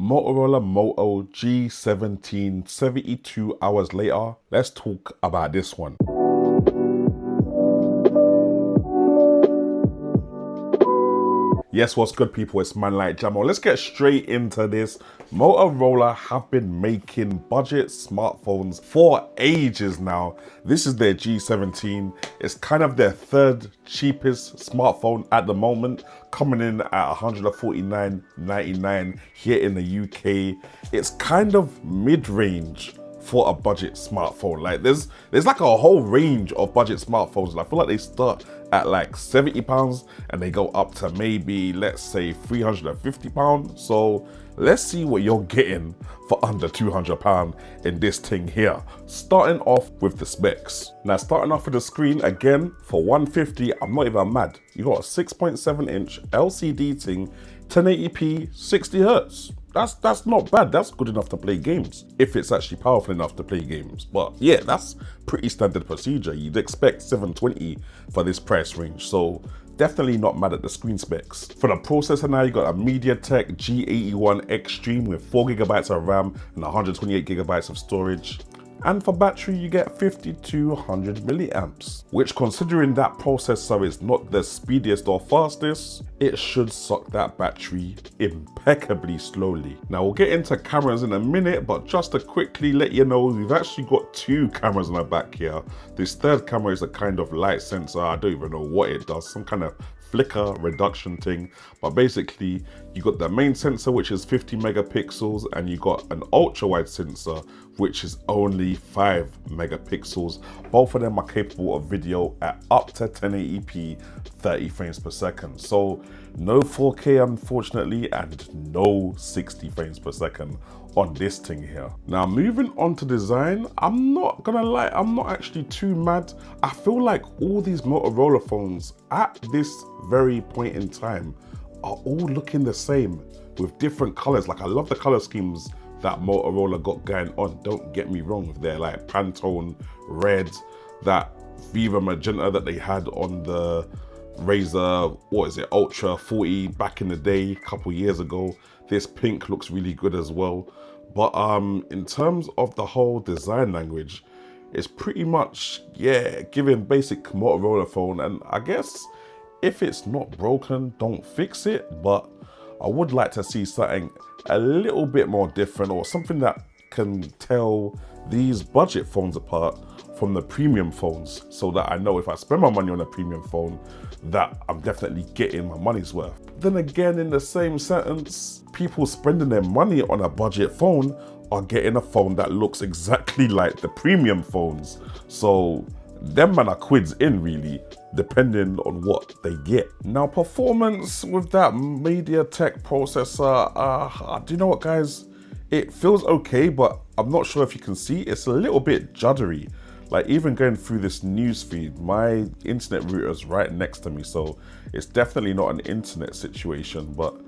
Motorola Moto G17, 72 hours later. Let's talk about this one. Yes, what's good, people? It's man like Jamo. Let's get straight into this. Motorola have been making budget smartphones for ages now. This is their G17. It's kind of their third cheapest smartphone at the moment, coming in at $149.99 here in the UK. It's kind of mid-range for a budget smartphone. Like there's like a whole range of budget smartphones. I feel like they start at like £70 and they go up to maybe, let's say, £350. So let's see what you're getting for under £200 in this thing here. Starting off with the specs. Now starting off with the screen, again, for $150, I'm not even mad. You got a 6.7 inch LCD thing, 1080p, 60 Hertz. That's not bad. That's good enough to play games, if it's actually powerful enough to play games. But yeah, that's pretty standard procedure. You'd expect 720 for this price range, so definitely not mad at the screen specs. For the processor now, you got a MediaTek G81 Extreme with 4GB of RAM and 128GB of storage. And for battery, you get 5200 milliamps, which, considering that processor is not the speediest or fastest, it should suck that battery impeccably slowly. Now we'll get into cameras in a minute, but just to quickly let you know, we've actually got two cameras on the back here. This third camera is a kind of light sensor. I don't even know what it does, some kind of flicker reduction thing, but basically you got the main sensor, which is 50 megapixels, and you got an ultra wide sensor which is only 5 megapixels. Both of them are capable of video at up to 1080p 30 frames per second. So no 4K unfortunately, and no 60 frames per second on this thing here. Now moving on to design, I'm not gonna lie, I'm not actually too mad. I feel like all these Motorola phones at this very point in time are all looking the same with different colors. Like I love the color schemes that Motorola got going on, don't get me wrong. They're like Pantone red, that Viva magenta that they had on the Razer, what is it, Ultra 40 back in the day, a couple years ago. This pink looks really good as well. But in terms of the whole design language, it's pretty much, yeah, giving basic Motorola phone. And I guess if it's not broken, don't fix it. But I would like to see something a little bit more different, or something that can tell these budget phones apart from the premium phones, so that I know if I spend my money on a premium phone that I'm definitely getting my money's worth. Then again, in the same sentence, people spending their money on a budget phone are getting a phone that looks exactly like the premium phones. So them man are quids in, really, depending on what they get. Now performance with that MediaTek processor, do you know what, guys? It feels okay, but I'm not sure if you can see, it's a little bit juddery. Like even going through this news feed, my internet router is right next to me, so it's definitely not an internet situation, but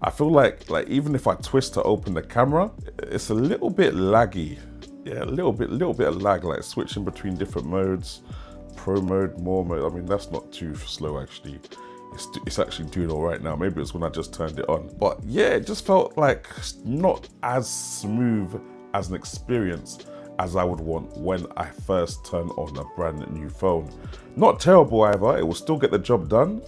I feel like even if I twist to open the camera, it's a little bit laggy. Yeah, a little bit of lag, like switching between different modes, pro mode, more mode. I mean, that's not too slow actually. It's actually doing all right now. Maybe it's when I just turned it on. But yeah, it just felt like not as smooth as an experience as I would want when I first turn on a brand new phone. Not terrible either, it will still get the job done.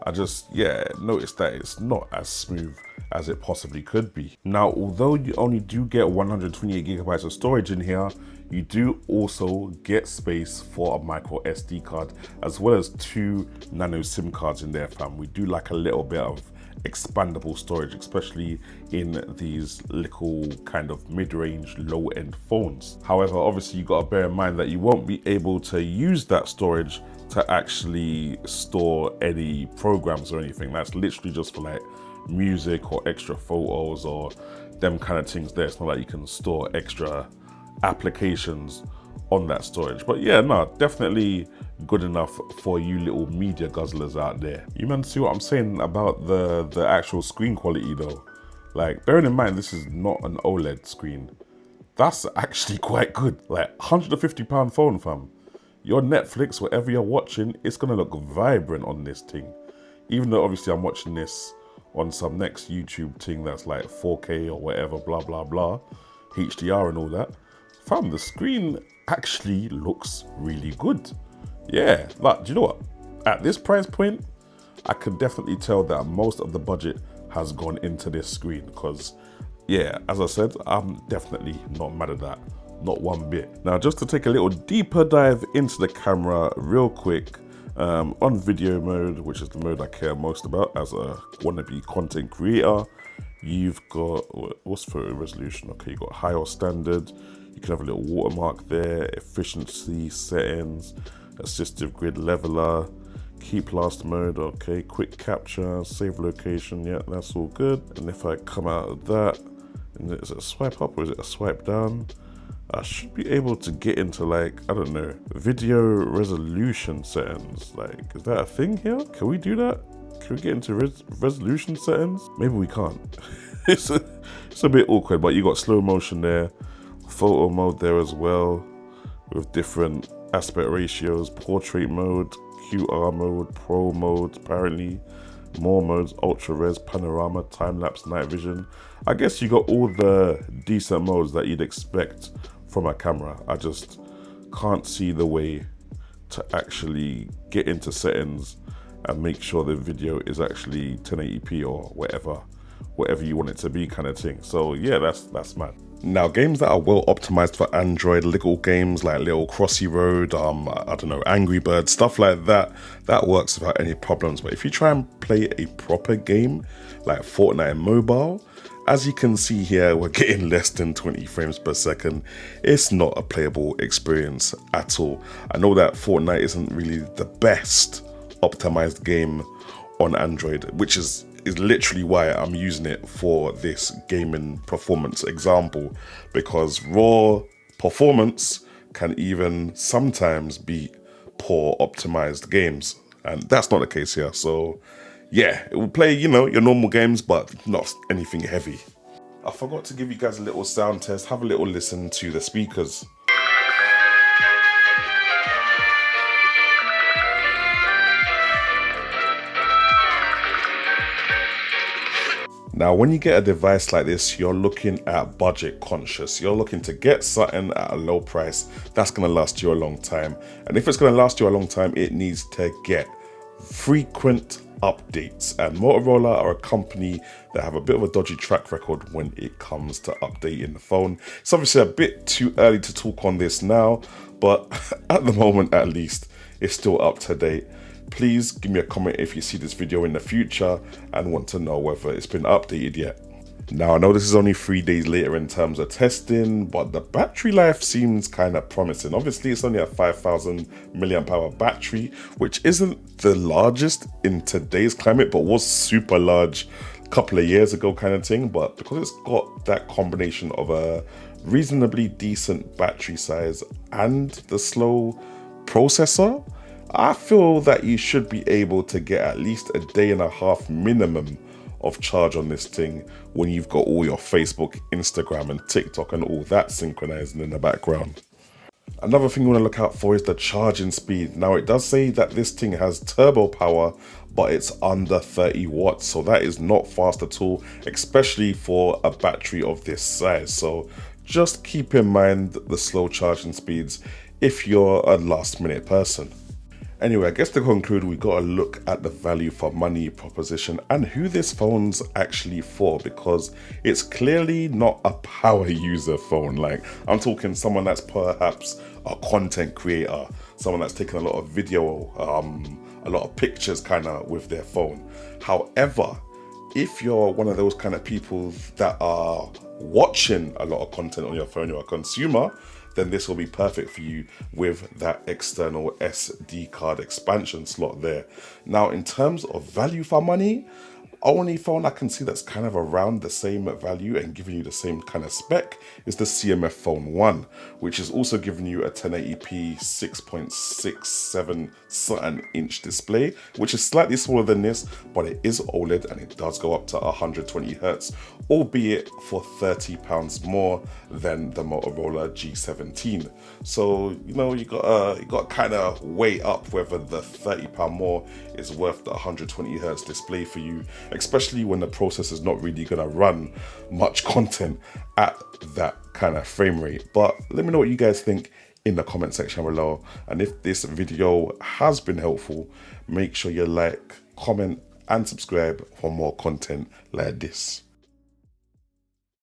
I just, yeah, noticed that it's not as smooth as it possibly could be. Now, although you only do get 128GB of storage in here, you do also get space for a micro SD card, as well as 2 nano SIM cards in there, fam. We do like a little bit of expandable storage, especially in these little kind of mid-range, low-end phones. However, obviously you gotta bear in mind that you won't be able to use that storage to actually store any programs or anything. That's literally just for like music or extra photos or them kind of things there. It's not like you can store extra applications on that storage. But yeah, no, definitely good enough for you little media guzzlers out there. You man see what I'm saying about the actual screen quality though? Like, bearing in mind this is not an OLED screen, that's actually quite good. Like £150 phone, fam. Your Netflix, whatever you're watching, it's gonna look vibrant on this thing. Even though obviously I'm watching this on some next YouTube thing that's like 4K or whatever, blah, blah, blah, HDR and all that, fam, the screen actually looks really good. Yeah, like, do you know what? At this price point, I can definitely tell that most of the budget has gone into this screen because, yeah, as I said, I'm definitely not mad at that. Not one bit. Now, just to take a little deeper dive into the camera real quick, on video mode, which is the mode I care most about as a wannabe content creator, you've got, what's photo resolution? Okay, you've got high or standard. You can have a little watermark there, efficiency settings, assistive grid leveler, keep last mode, okay, quick capture, save location, yeah, that's all good. And if I come out of that, is it a swipe up or is it a swipe down? I should be able to get into, like, I don't know, video resolution settings. Like, is that a thing here? Can we do that? Can we get into resolution settings? Maybe we can't. it's a bit awkward, but you got slow motion there, photo mode there as well, with different aspect ratios, portrait mode, QR mode, pro mode, apparently, more modes, ultra res, panorama, time lapse, night vision. I guess you got all the decent modes that you'd expect from a camera. I just can't see the way to actually get into settings and make sure the video is actually 1080p or whatever you want it to be, kind of thing. So yeah, that's mad. Now, games that are well optimized for Android, little games like Little Crossy Road, I don't know, Angry Birds, stuff like that, that works without any problems. But if you try and play a proper game like Fortnite Mobile, as you can see here, we're getting less than 20 frames per second. It's not a playable experience at all. I know that Fortnite isn't really the best optimized game on Android, which is literally why I'm using it for this gaming performance example, because raw performance can even sometimes beat poor optimized games, and that's not the case here. So yeah, it will play, you know, your normal games, but not anything heavy. I forgot to give you guys a little sound test. Have a little listen to the speakers. Now, when you get a device like this, you're looking at budget conscious. You're looking to get something at a low price that's going to last you a long time. And if it's going to last you a long time, it needs to get frequent updates. And Motorola are a company that have a bit of a dodgy track record when it comes to updating the phone. It's obviously a bit too early to talk on this now, but at the moment at least, it's still up to date. Please give me a comment if you see this video in the future and want to know whether it's been updated yet. Now, I know this is only 3 days later in terms of testing, but the battery life seems kind of promising. Obviously, it's only a 5,000 milliamp hour battery, which isn't the largest in today's climate, but was super large a couple of years ago kind of thing. But because it's got that combination of a reasonably decent battery size and the slow processor, I feel that you should be able to get at least a day and a half minimum of charge on this thing when you've got all your Facebook, Instagram and TikTok and all that synchronizing in the background. Another thing you want to look out for is the charging speed. Now, it does say that this thing has turbo power, but it's under 30 watts, so that is not fast at all, especially for a battery of this size. So just keep in mind the slow charging speeds if you're a last minute person. Anyway, I guess to conclude, we got to look at the value for money proposition and who this phone's actually for, because it's clearly not a power user phone. Like, I'm talking someone that's perhaps a content creator, someone that's taking a lot of video, a lot of pictures kind of with their phone. However, if you're one of those kind of people that are watching a lot of content on your phone, you're a consumer, then this will be perfect for you with that external SD card expansion slot there. Now, in terms of value for money, only phone I can see that's kind of around the same value and giving you the same kind of spec is the CMF Phone 1, which is also giving you a 1080p 6.67 something inch display, which is slightly smaller than this, but it is OLED and it does go up to 120 Hz, albeit for £30 more than the Motorola G17. So, you know, you got to kind of weigh up whether the £30 more is worth the 120 Hz display for you. especially when the process is not really gonna run much content at that kind of frame rate. But let me know what you guys think in the comment section below. And if this video has been helpful, make sure you like, comment, and subscribe for more content like this.